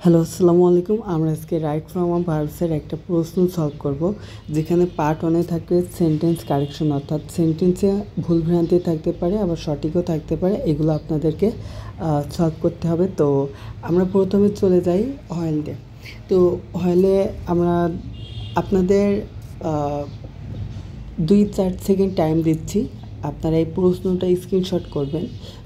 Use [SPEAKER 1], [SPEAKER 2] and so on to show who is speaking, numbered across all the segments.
[SPEAKER 1] Hello, আসসালামু আলাইকুম। আমরা আজকে রাইট ফ্রম আ ভার্বসের একটা প্রশ্ন সলভ করব, যেখানে পার্ট ওয়ানে থাকবে সেন্টেন্স কারেকশন, অর্থাৎ সেন্টেন্সে ভুলভ্রান্তি থাকতে পারে, আবার সঠিকও থাকতে পারে। এগুলো আপনাদেরকে সলভ করতে হবে। তো আমরা প্রথমে চলে যাই হয়েলে। তো হয়েলে আমরা আপনাদের 2-4 সেকেন্ড টাইম দিচ্ছি। আপনারা এই প্রশ্নটা স্ক্রিনশট করবেন,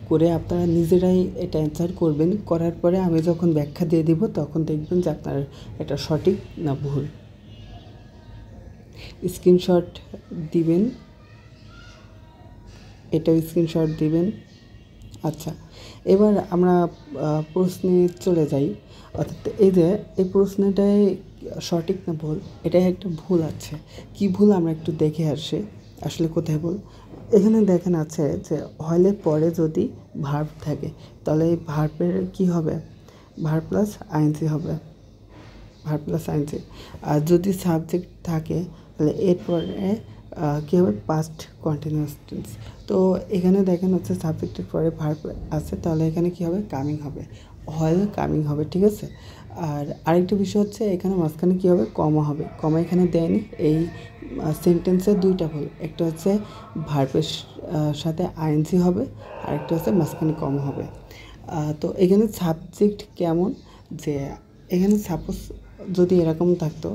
[SPEAKER 1] করে আপনারা নিজেরাই এটা অ্যান্সার করবেন। করার পরে আমি যখন ব্যাখ্যা দিয়ে দিব তখন দেখবেন যে আপনার এটা সঠিক না ভুল। স্ক্রিনশট দিবেন, এটাও স্ক্রিনশট দিবেন। আচ্ছা, এবার আমরা প্রশ্নে চলে যাই। অর্থাৎ এই যে এই প্রশ্নটাই সঠিক না ভুল, এটাই একটা ভুল আছে। কি ভুল আমরা একটু দেখে আসি, আসলে কোথায় ভুল। এখানে দেখেন আছে যে হইলের পরে যদি ভার্ব থাকে তাহলে এই ভার্বের কী হবে, ভার্ব প্লাস আইএনজি হবে, ভার্ব প্লাস আইএনজি। আর যদি সাবজেক্ট থাকে তাহলে এরপরে কী হবে, পাস্ট কন্টিনিউয়াস টেন্স। তো এখানে দেখেন হচ্ছে সাবজেক্টের পরে ভার্ব আছে, তাহলে এখানে কী হবে, কামিং হবে, হয় কামিং হবে, ঠিক আছে। আর আরেকটা বিষয় হচ্ছে এখানে মাঝখানে কী হবে, কমা হবে। কমা এখানে দেয়নি। এই সেন্টেন্সের দুইটা ভুল, একটা হচ্ছে ভার্বের সাথে আইএনজি হবে, আরেকটা হচ্ছে মাঝখানে কমা হবে। তো এখানে সাবজেক্ট কেমন, যে এখানে সাপোজ যদি এরকম থাকতো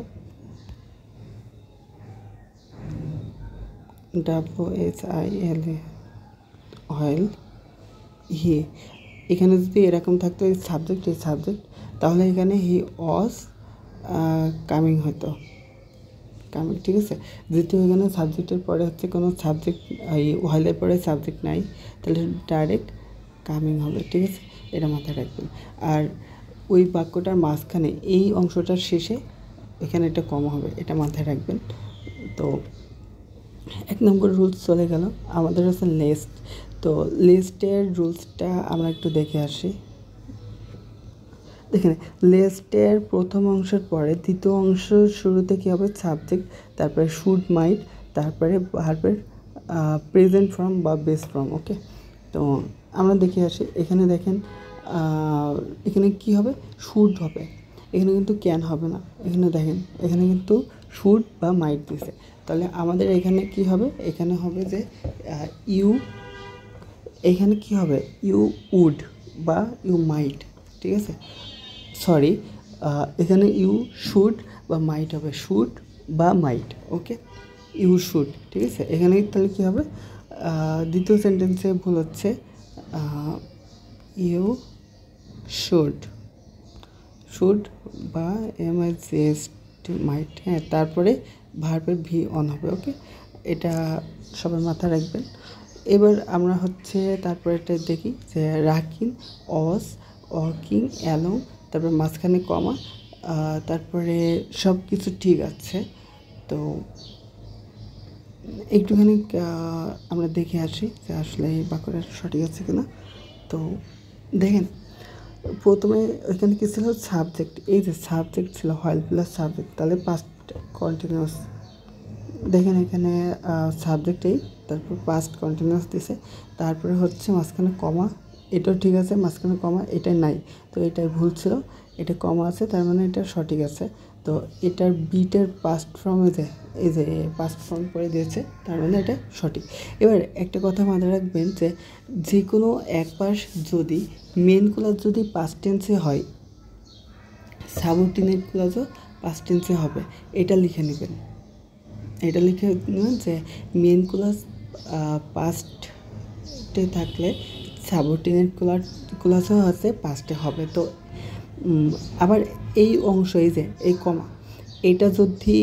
[SPEAKER 1] WHILE হয়েল হি, এখানে যদি এরকম থাকতো এই সাবজেক্ট তাহলে এখানে হি ওয়াজ কামিং হতো, কামিং, ঠিক আছে। যেহেতু এখানে সাবজেক্টের পরে হচ্ছে কোনো সাবজেক্ট, এই হয়েলের পরে সাবজেক্ট নাই, তাহলে ডাইরেক্ট কামিং হবে, ঠিক আছে। এটা মাথায় রাখবেন। আর ওই বাক্যটার মাঝখানে এই অংশটার শেষে এখানে একটা কমা হবে, এটা মাথায় রাখবেন। তো 1 নম্বর রুলস চলে গেল। আমাদের হচ্ছে লিস্ট। তো লিস্টের রুলসটা আমরা একটু দেখে আসি। দেখেন, লিস্টের প্রথম অংশের পরে দ্বিতীয় অংশ শুরুতে কী হবে, সাবজেক্ট, তারপরে শুড মাইট, তারপরে ভার্বের প্রেজেন্ট ফর্ম বা বেস ফর্ম। ওকে, তো আমরা দেখে আসি। এখানে দেখেন এখানে কি হবে, শুড হবে, এখানে কিন্তু ক্যান হবে না। এখানে দেখেন এখানে কিন্তু শুড বা মাইট দিছে। তাহলে আমাদের এখানে কি হবে, এখানে হবে যে ইউ, এখানে কি হবে, ইউ উড বা ইউ মাইট, ঠিক আছে। সরি, এখানে ইউ শুড বা মাইট হবে, শুড বা মাইট। ওকে, ইউ শুড, ঠিক আছে। এখানে তাহলে কী হবে, দ্বিতীয় সেন্টেন্সে ভুল হচ্ছে, ইউ শুড বা মাইট, হ্যাঁ। তারপরে ভার্বের ভি অন হবে। ওকে, এটা সবাই মাথায় রাখবেন। এবার আমরা হচ্ছে তারপরে এটা দেখি যে রাকিন, অস, ওয়ার্কিং, অ্যালং, তারপরে মাঝখানে কমা, তারপরে সব কিছু ঠিক আছে। তো একটুখানি আমরা দেখে আসি যে আসলে এই বাক্যটা সঠিক আছে কিনা। তো দেখেন, প্রথমে এখানে কী ছিল, সাবজেক্ট। এই যে সাবজেক্ট ছিল হয়েল প্লাস সাবজেক্ট, তাহলে পাস্ট কন্টিনিউয়াস। দেখেন এখানে সাবজেক্ট এই, তারপর পাস্ট কন্টিনিউয়াস দিছে, তারপরে হচ্ছে মাঝখানে কমা, এটাও ঠিক আছে, মাঝখানে কমা এটাই নাই, তো এটাই ভুল ছিল। এটা কমা আছে, তার মানে এটা সঠিক আছে। তো এটার বিটের পাস্ট ফর্মে যে এই যে পাস্ট ফর্ম করে দিয়েছে, তার মানে এটা সঠিক। এবার একটা কথা মাথায় রাখবেন যে যে কোনো এক পাশ যদি মেন ক্লজ যদি পাস্ট টেন্সে হয়, সাবঅর্ডিনেট ক্লজও পাস্ট টেন্সে হবে, এটা লিখে নেবেন। এটা লিখে নেবেন যে মেন ক্লজ পাস্টে থাকলে সাবঅর্ডিনেট ক্লজও আছে পাস্টে হবে। তো আবার এই অংশ, এই যে এই কমা, এটা যদি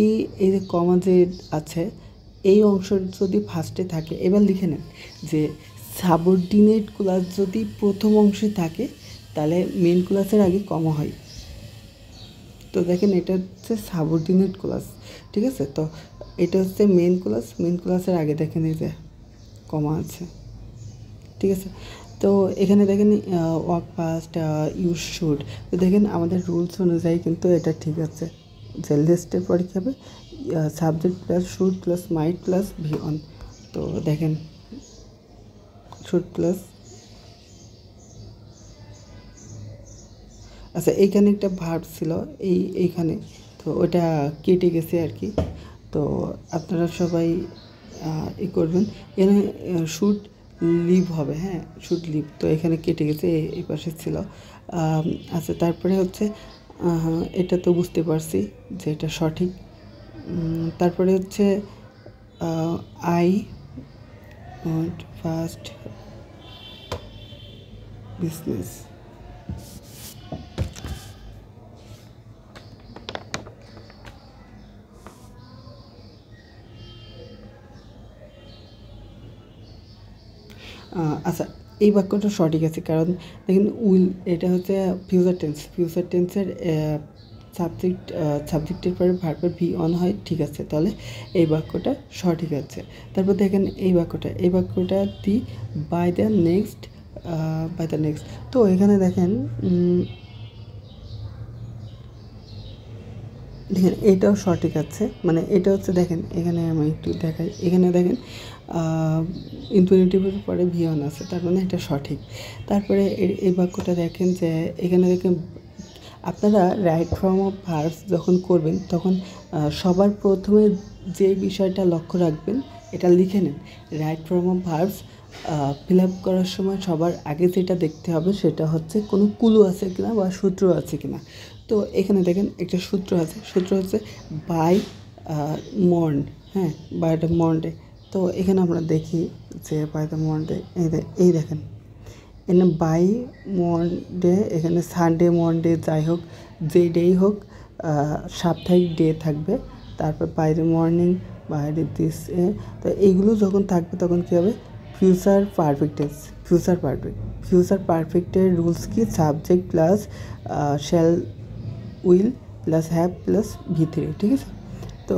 [SPEAKER 1] এই যে কমা যে আছে, এই অংশ যদি ফার্স্টে থাকে, এবার লিখে নেন যে সাবঅর্ডিনেট ক্লজ যদি প্রথম অংশে থাকে তাহলে মেন ক্লজের আগে কমা হয়। তো দেখেন এটা হচ্ছে সাবঅর্ডিনেট ক্লজ, ঠিক আছে। তো এটা হচ্ছে মেন ক্লজের আগে দেখেন এই যে কমা আছে, ঠিক আছে। তো এখানে দেখেন ওয়াক পাস্ট, ইউ শুড। তো দেখেন আমাদের রুলস অনুযায়ী কিন্তু এটা ঠিক আছে যে লিস্টের পরে কী হবে, subject plus should plus mite plus V on. তো দেখেন শুড প্লাস আচ্ছা, এইখানে একটা ভার্ব ছিল এইখানে, তো ওটা কেটে গেছে আর কি। তো আপনারা সবাই করবেন, এখানে শুড লিভ হবে, হ্যাঁ শুড লিভ, তো এখানে কেটে গেছে, এই পাশে ছিল। আচ্ছা, তারপরে হচ্ছে এটা তো বুঝতে পারছি যে এটা সঠিক। তারপরে হচ্ছে আই ওয়ান্ট ফার্স্ট বিজনেস। আচ্ছা, এই বাক্যটা সঠিক আছে, কারণ দেখেন উইল এটা হচ্ছে ফিউচার টেন্সের সাবজেক্টের পরে ভার্বের ভি অন হয়, ঠিক আছে, তাহলে এই বাক্যটা সঠিক আছে। তারপর দেখেন এই বাক্যটা দি বাই দ্য নেক্সট, তো এখানে দেখেন এটাও সঠিক আছে, মানে এটা হচ্ছে দেখেন এখানে আমি একটু দেখাই, এখানে দেখেন ইনফিনিটিভের পরে ভি অন আছে, তার মানে এটা সঠিক। তারপরে এই বাক্যটা দেখেন যে এখানে দেখেন আপনারা রাইট ফর্ম অফ ভার্বস যখন করবেন তখন সবার প্রথমে যে বিষয়টা লক্ষ্য রাখবেন এটা লিখে নেন। Right form of verbs fill up করার সময় সবার আগে যেটা দেখতে হবে সেটা হচ্ছে কোনো কুলু আছে কিনা বা সূত্র আছে কিনা। তো এখানে দেখেন একটা সূত্র হচ্ছে বাই মর্ন, হ্যাঁ বাই দ্য মর্নডে। তো এখানে আমরা দেখি যে বাই দ্য মর্নডে, এই দেখেন এখানে বাই মন্ডে, এখানে সানডে মন্ডে যাই হোক, যে ডেই হোক সাপ্তাহিক ডে থাকবে। তারপর by the morning, by the this, তো এইগুলো যখন থাকবে তখন কী হবে, ফিউচার পারফেক্টের রুলস কি, subject plus shall will plus have plus V3, ঠিক আছে। তো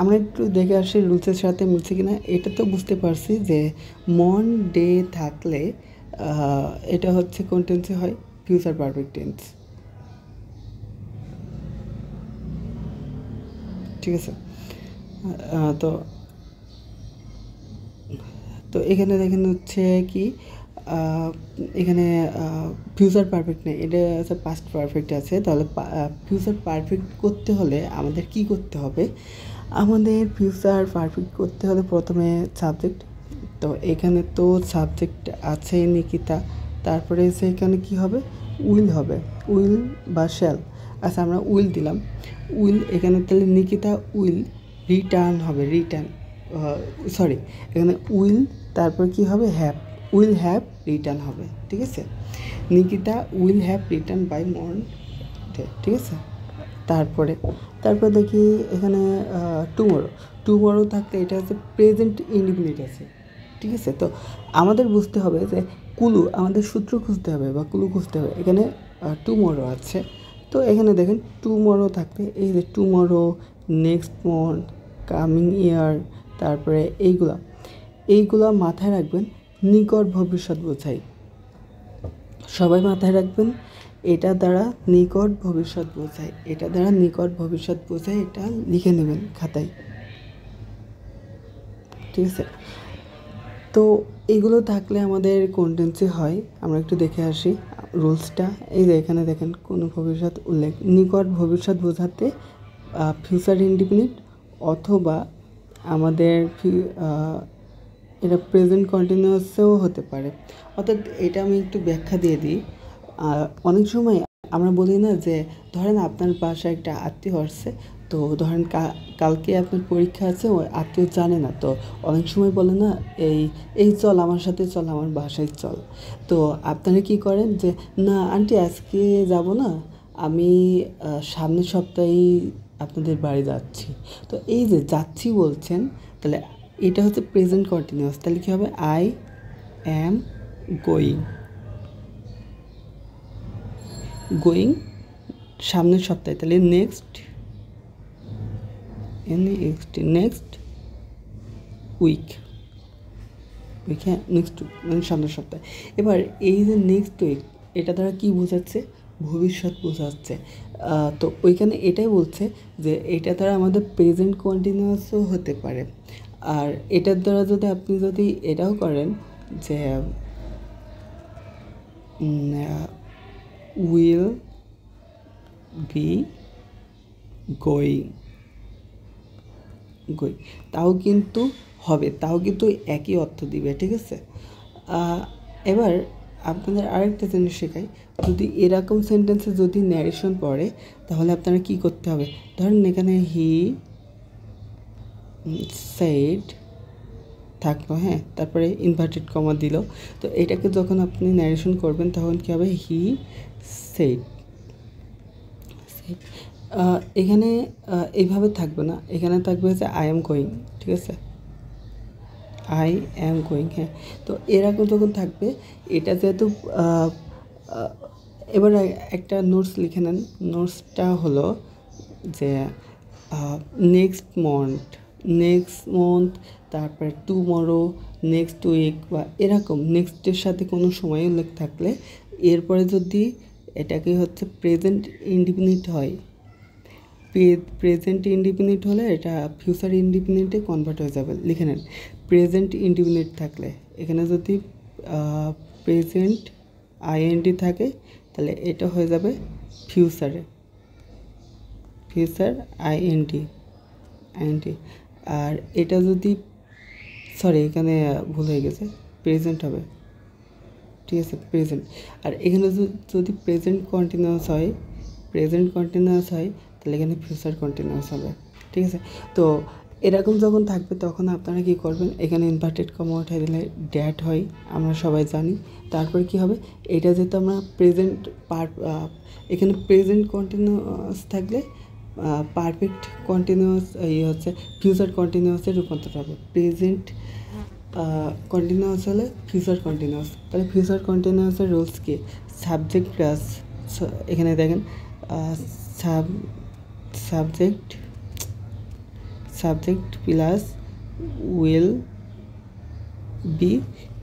[SPEAKER 1] আমরা একটু দেখে আসি রুলসের সাথে মিলছে কিনা। এটা তো বুঝতে পারছি যে মন ডে থাকলে এটা হচ্ছে কোন টেন্সে হয়, ফিউচার পারফেক্ট টেন্স, ঠিক আছে। তো তো এখানে দেখেন হচ্ছে কি এখানে ফিউচার পারফেক্ট নেই, এটা হচ্ছে পাস্ট পারফেক্ট আছে। তাহলে ফিউচার পারফেক্ট করতে হলে আমাদের কি করতে হবে, আমাদের ফিউচার পারফেক্ট করতে হলে প্রথমে সাবজেক্ট, তো এখানে তো সাবজেক্ট আছে নিকিতা, তারপরে সেখানে কি হবে, উইল হবে, উইল বা শ্যাল। আচ্ছা, আমরা উইল দিলাম, উইল এখানে তাহলে নিকিতা উইল রিটার্ন হবে, সরি এখানে উইল, তারপর কি হবে, উইল হ্যাভ রিটার্ন হবে, ঠিক আছে। Nikita will have return by Monday, ঠিক আছে। তারপর দেখি এখানে টুমরো থাকলে এটা হচ্ছে প্রেজেন্ট ইনডিফিনিট আছে, ঠিক আছে। তো আমাদের বুঝতে হবে যে আমাদের সূত্র খুঁজতে হবে বা কুলু খুঁজতে হবে। এখানে টুমরো আছে, তো এখানে দেখেন টুমরো থাকলে এই যে টুমরো, নেক্সট মান্থ, কামিং ইয়ার, তারপরে এইগুলা মাথায় রাখবেন, নিকট ভবিষ্যৎ বোঝায়, সবাই মাথায় রাখবেন। এটা দ্বারা নিকট ভবিষ্যৎ বোঝায়, এটা লিখে নেবেন খাতায়, ঠিক আছে। তো এইগুলো থাকলে আমাদের কোন টেন্সে হয় আমরা একটু দেখে আসি রুলসটা। এই যে এখানে দেখেন কোনো ভবিষ্যৎ উল্লেখ, নিকট ভবিষ্যৎ বোঝাতে ফিউচার ইনডিফিনিট, অথবা আমাদের এটা প্রেজেন্ট কন্টিনিউয়াসেও হতে পারে। অর্থাৎ এটা আমি একটু ব্যাখ্যা দিয়ে দিই। অনেক সময় আমরা বলি না যে ধরেন আপনার বাসায় একটা আত্মীয় আসছে, তো ধরেন কালকে আপনার পরীক্ষা আছে, ওই আত্মীয় জানে না, তো অনেক সময় বলে না এই চল আমার সাথে, চল আমার বাসায় চল। তো আপনারা কি করেন যে না আন্টি আজকে যাব না, আমি সামনের সপ্তাহেই আপনাদের বাড়ি যাচ্ছি। তো এই যে যাচ্ছি বলছেন, তাহলে এটা হচ্ছে প্রেজেন্ট কন্টিনিউয়াস, তাহলে কী হবে, আই অ্যাম গোয়িং সামনের সপ্তাহে, তাহলে নেক্সট উইক, হ্যাঁ নেক্সট উইক মানে সামনের সপ্তাহে। এবার এই যে নেক্সট উইক, এটা দ্বারা কী বোঝাচ্ছে, ভবিষ্যৎ বোঝাচ্ছে। তো ওইখানে এটাই বলছে যে এটা দ্বারা আমাদের প্রেজেন্ট কন্টিনিউয়াসও হতে পারে। আর এটার দ্বারা আপনি যদি এটাও করেন যে উইল বি গোয়িং গোয়িং, তাও কিন্তু হবে, তাও কিন্তু একই অর্থ দিবে, ঠিক আছে। এবার আপনাদের আরেকটা জিনিস শেখাই, যদি এরকম সেন্টেন্সে যদি ন্যারেশন পড়ে তাহলে আপনারা কি করতে হবে, ধরেন এখানে হি সেড থাকলো, হ্যাঁ, তারপরে ইনভার্টেড কমা দিল, তো এটাকে যখন আপনি ন্যারেশন করবেন তখন কী হবে, হি সেড। এখানে এইভাবে থাকবে না, এখানে থাকবে যে আই এম গোয়িং, ঠিক আছে, আই অ্যাম গোয়িং, হ্যাঁ। তো এরকম যখন থাকবে, এটা যেহেতু এবার একটা নোটস লিখে নেন। নোটসটা হলো যে নেক্সট মান্থ, তারপরে টুমরো, নেক্সট উইক বা এরকম নেক্সটের সাথে কোনো সময় উল্লেখ থাকলে এরপরে যদি এটাকে হচ্ছে প্রেজেন্ট ইনডিফিনিট হয়, প্রেজেন্ট ইনডিফিনিট হলে এটা ফিউচার ইনডিফিনিটে কনভার্ট হয়ে যাবে। লিখে নেন, প্রেজেন্ট ইনডিফিনিট থাকলে এখানে যদি প্রেজেন্ট আইএনডি থাকে তাহলে এটা হয়ে যাবে ফিউচার আইএনডি। আর এটা যদি সরি এখানে ভুল হয়ে গেছে, প্রেজেন্ট হবে, ঠিক আছে, প্রেজেন্ট। আর এখানে যদি প্রেজেন্ট কন্টিনিউয়াস হয় তাহলে এখানে ফিউচার কন্টিনিউয়াস হবে, ঠিক আছে। তো এরকম যখন থাকবে তখন আপনারা কী করবেন, এখানে ইনভার্টেড কমা উঠাই দিলে ড্যাট হয়, আমরা সবাই জানি। তারপরে কি হবে, এটা যেহেতু আমরা এখানে প্রেজেন্ট কন্টিনিউয়াস থাকলে পারফেক্ট কন্টিনিউয়াস হচ্ছে ফিউচার কন্টিনিউয়াসে রূপান্তর হবে। প্রেজেন্ট কন্টিনিউয়াস হলে ফিউচার কন্টিনিউয়াস, তাহলে ফিউচার কন্টিনিউয়াসের রুলস কি, সাবজেক্ট প্লাস, এখানে দেখেন subject plus will be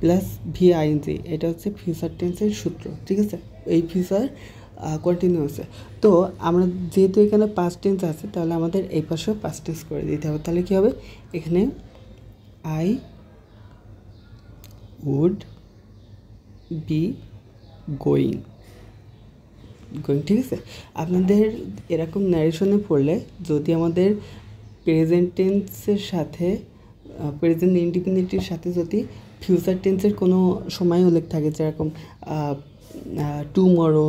[SPEAKER 1] plus V I N G, এটা হচ্ছে ফিউচার টেন্সের সূত্র, ঠিক আছে, এই ফিউচার কন্টিনিউয়াসে। তো আমরা যেহেতু এখানে পাস্ট টেন্স আছে তাহলে আমাদের এই পাশেও পাস্ট টেন্স করে দিতে হবে। তাহলে কী হবে, এখানে আই উড বি গোয়িং, ঠিক আছে। আপনাদের এরকম ন্যারেশনে পড়লে যদি আমাদের প্রেজেন্ট টেন্সের সাথে প্রেজেন্ট ইনডিফিনিটির সাথে যদি ফিউচার টেন্সের কোনো সময় উল্লেখ থাকে, যেরকম tomorrow,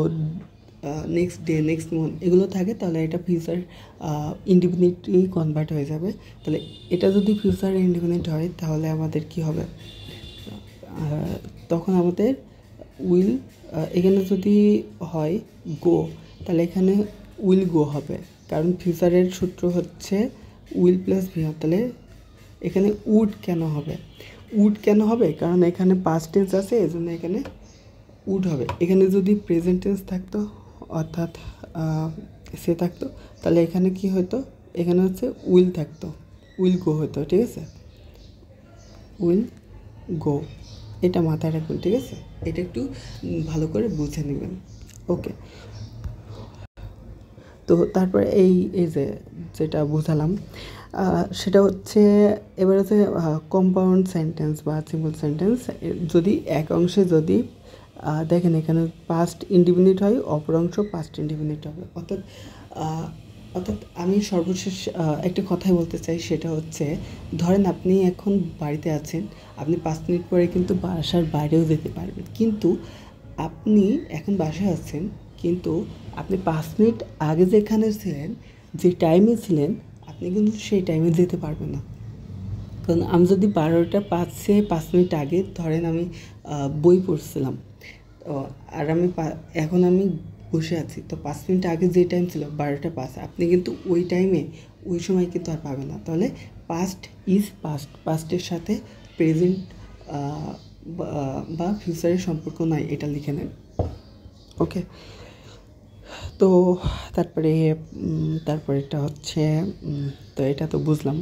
[SPEAKER 1] next day, next month, এগুলো থাকে, তাহলে এটা ফিউচার ইনডিফিনিটলি কনভার্ট হয়ে যাবে। তাহলে এটা যদি ফিউচার ইনডিফিনিট হয় তাহলে আমাদের কি হবে, তখন আমাদের উইল, এখানে যদি হয় গো তাহলে এখানে উইল গো হবে, কারণ ফিউচারের সূত্র হচ্ছে উইল প্লাস ভি। তাহলে এখানে উড কেন হবে, কারণ এখানে পাস্ট টেন্স আছে, এই জন্য এখানে উড হবে। এখানে যদি প্রেজেন্ট টেন্স থাকতো অর্থাৎ সে থাকতো তাহলে এখানে কি হতো, এখানে হচ্ছে উইল থাকতো, উইল গো হতো, ঠিক আছে, উইল গো, এটা মাথায় রাখবেন, ঠিক আছে, এটা একটু ভালো করে বুঝে নেবেন, ওকে। তো তারপরে এই যে যেটা বুঝালাম সেটা হচ্ছে এবার হচ্ছে কম্পাউন্ড সেন্টেন্স বা সিম্পল সেন্টেন্স। যদি এক অংশে যদি দেখেন এখানে পাস্ট ইনডিফিনিট হয়, অপর অংশ পাস্ট ইনডিফিনিট হবে, অর্থাৎ আমি সর্বশেষ একটা কথাই বলতে চাই, সেটা হচ্ছে ধরেন আপনি এখন বাড়িতে আছেন, আপনি 5 মিনিট পরে কিন্তু বাসার বাইরেও যেতে পারবেন, কিন্তু আপনি এখন বাসায় আছেন, কিন্তু আপনি 5 মিনিট আগে যেখানে ছিলেন, যে টাইমে ছিলেন, আপনি কিন্তু সেই টাইমে যেতে পারবেন না। কারণ আমি যদি 12টা 5 মিনিট আগে ধরেন আমি বই পড়ছিলাম, আর এখন আমি বসে আছি, তো 5 মিনিট আগে যে টাইম ছিল 12টা 5, আপনি কিন্তু ওই টাইমে ওই সময় কিন্তু আর পাবেন না। তাহলে পাস্ট ইজ পাস্টের সাথে প্রেজেন্ট বা ফিউচারের সম্পর্ক নাই, এটা লিখে নেন, ওকে। তো তারপরেটা হচ্ছে, তো এটা তো বুঝলাম।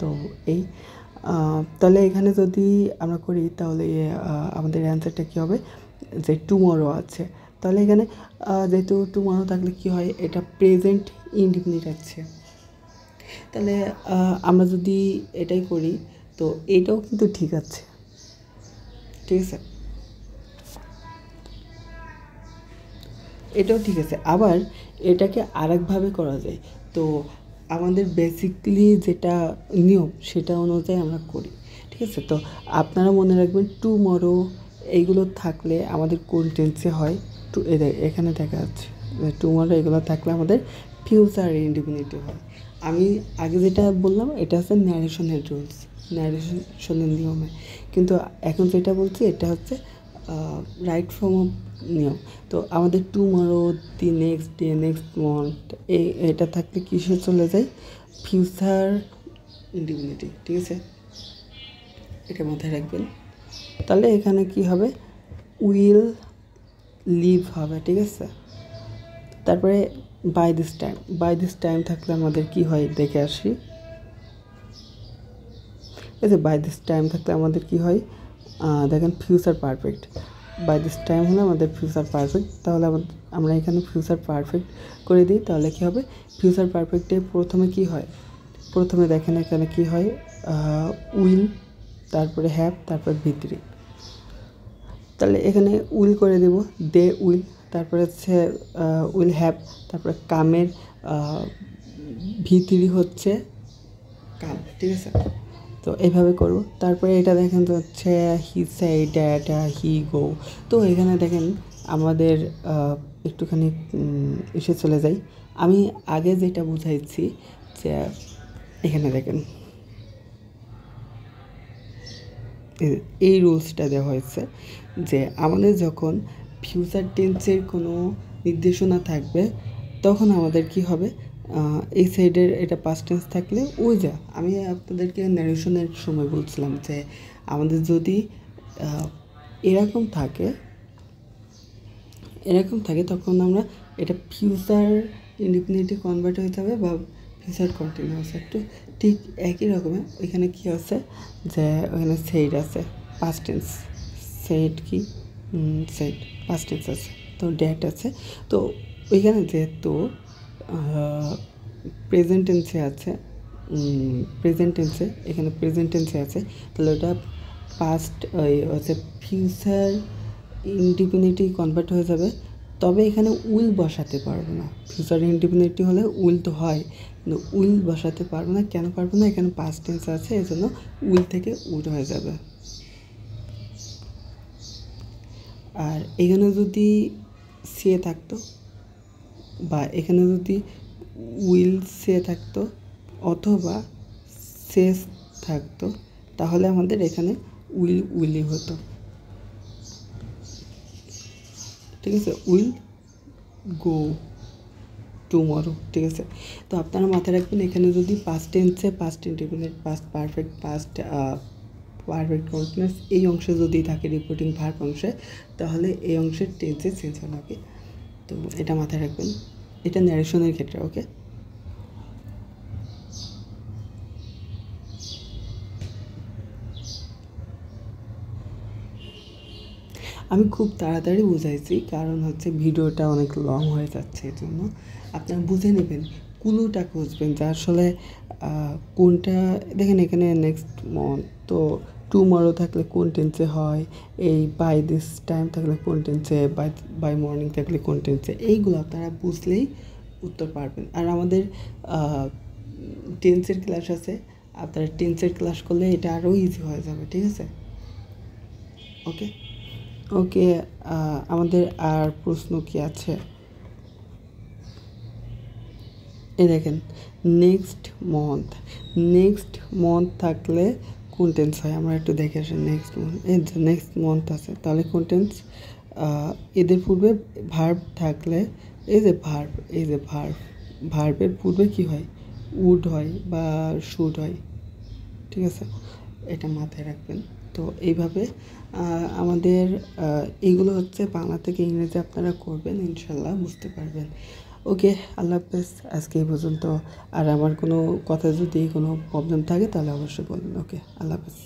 [SPEAKER 1] তো এই তাহলে এখানে যদি আমরা করি তাহলে আমাদের অ্যান্সারটা কী হবে, যে টুমরো আছে, তাহলে এখানে যেহেতু টুমরো থাকলে কী হয়, এটা প্রেজেন্ট ইনডিফিনিট আছে, তাহলে আমরা যদি এটাই করি তো এটাও কিন্তু ঠিক আছে, ঠিক আছে। এটাও ঠিক আছে। আবার এটাকে আরেকভাবে করা যায়। তো আমাদের বেসিকলি যেটা নিয়ম সেটা অনুযায়ী আমরা করি, ঠিক আছে? তো আপনারা মনে রাখবেন টুমরো এইগুলো থাকলে আমাদের কোন টেন্সে হয়, এখানে দেখা যাচ্ছে টুমরো এগুলো থাকলে আমাদের ফিউচার ইনডিফিনিটিভ হয়। আমি আগে যেটা বললাম এটা হচ্ছে ন্যারেশনের রুলস, ন্যারেশনের নিয়মে, কিন্তু এখন যেটা বলছি এটা হচ্ছে রাইট ফর্ম অফ নিয়ম। তো আমাদের tomorrow, the next day, next month এটা থাকলে কিসে চলে যায়, ফিউচার ইনডিফিনিটিভ, ঠিক আছে? এটা মাথায় রাখবেন। তাহলে এখানে কি হবে, উইল লিভ হবে, ঠিক আছে? তারপরে বাই দিস টাইম থাকলে আমাদের কি হয় দেখে আসি। এই যে বাই দিস টাইম থাকলে আমাদের কি হয়, দেখেন future perfect. By this time হলে আমাদের ফিউচার পারফেক্ট। তাহলে আমরা এখানে ফিউচার পারফেক্ট করে দিই, তাহলে কী হবে, ফিউচার পারফেক্টে প্রথমে কি হয়, প্রথমে দেখেন এখানে কি হয়, উইল, তারপরে হ্যাভ, তারপরে ভিতরি। তাহলে এখানে উইল করে দেব, দে উইল, তারপরে হচ্ছে উইল হ্যাভ, তারপরে কামের ভিতরি হচ্ছে কাম, ঠিক আছে? তো এইভাবে করব। তারপরে এটা দেখেন তো হচ্ছে হি সেড দ্যাট হি গো। তো এখানে দেখেন আমাদের একটুখানি এসে চলে যাই। আমি আগে যেটা বুঝাইছি যে এখানে দেখেন এই রুলসটা দেওয়া হয়েছে যে আমাদের যখন ফিউচার টেন্সের কোনো নির্দেশনা থাকবে তখন আমাদের কি হবে, এই সাইডের এটা পাস্ট টেন্স থাকলে ওই যা আমি আপনাদেরকে ন্যারেশনের সময় বলছিলাম যে আমাদের যদি এরকম থাকে তখন আমরা এটা ফিউচার ইনডিফিনিটিভ কনভার্ট হয়ে যাবে বা ফিউচার কন্টিনিউয়াস। একটু ঠিক একই রকমের ওইখানে কী আছে যে ওইখানে সেইড আছে, পাস্ট টেন্স, সেইড কি সেইড পাস্ট টেন্স আছে, তো ড্যাট আছে। তো ওইখানে যেহেতু প্রেজেন্ট টেন্সে আছে, এখানে প্রেজেন্ট টেন্সে আছে, তাহলে ওটা পাস্ট হচ্ছে ফিউচার ইনডিফিনিটি কনভার্ট হয়ে যাবে। তবে এখানে উইল বসাতে পারবো না, ফিউচার ইনডিফিনিটি হলে উইল তো হয়, কিন্তু উইল বসাতে পারবো না। কেন পারবো না, এখানে পাস্ট টেন্স আছে, এই জন্য উইল থেকে উড হয়ে যাবে। আর এখানে যদি সে থাকতো বা এখানে যদি উইল সে থাকতো অথবা শেষ থাকতো তাহলে আমাদের এখানে উইলি হতো, ঠিক আছে? উইল গো টুমরো, ঠিক আছে? তো আপনারা মাথায় রাখবেন এখানে যদি পাস্ট টেন্সে past indefinite, past perfect, past perfect continuous এই অংশে যদি থাকে রিপোর্টিং ভার্ব অংশে, তাহলে এই অংশের টেন্সে চেঞ্জ হবে। ওকে, তো এটা মাথায় রাখবেন, এটা ন্যারেশনের ক্ষেত্রে। ওকে, আমি খুব তাড়াতাড়ি বুঝাইছি কারণ হচ্ছে ভিডিওটা অনেক লং হয়ে যাচ্ছে, এই জন্য আপনারা বুঝে নেবেন, কুলুটা খুঁজবেন যে আসলে কোনটা। দেখেন এখানে নেক্সট মান্থ, তো টুমরো থাকলে কোন টেন্সে হয়, এই বাই দিস টাইম থাকলে কোন টেন্সে, বাই মর্নিং থাকলে কোন টেন্সে, এইগুলো আপনারা বুঝলেই উত্তর পারবেন। আর আমাদের টেন্সের ক্লাস আছে, আপনারা টেন্সের ক্লাস করলে এটা আরও ইজি হয়ে যাবে, ঠিক আছে? ওকে ওকে, আমাদের আর প্রশ্ন কি আছে? এই দেখেন নেক্সট মান্থ থাকলে কোন টেন্স হয়, আমরা একটু দেখে আসি। নেক্সট মান্থ আছে, তাহলে কোন টেন্স? এদের পূর্বে ভার্ব থাকলে এই যে ভার্বের পূর্বে কি হয়, উড হয় বা শুড হয়, ঠিক আছে? এটা মাথায় রাখবেন। তো এইভাবে আমাদের এইগুলো হচ্ছে বাংলা থেকে ইংরেজি আপনারা করবেন, ইনশাল্লাহ বুঝতে পারবেন। ওকে, আল্লাহ হাফেজ, আজকে এই পর্যন্ত। আর আমার কোনো কথা যদি কোনো প্রবলেম থাকে তাহলে অবশ্যই বলবেন। ওকে, আল্লাহ হাফেজ।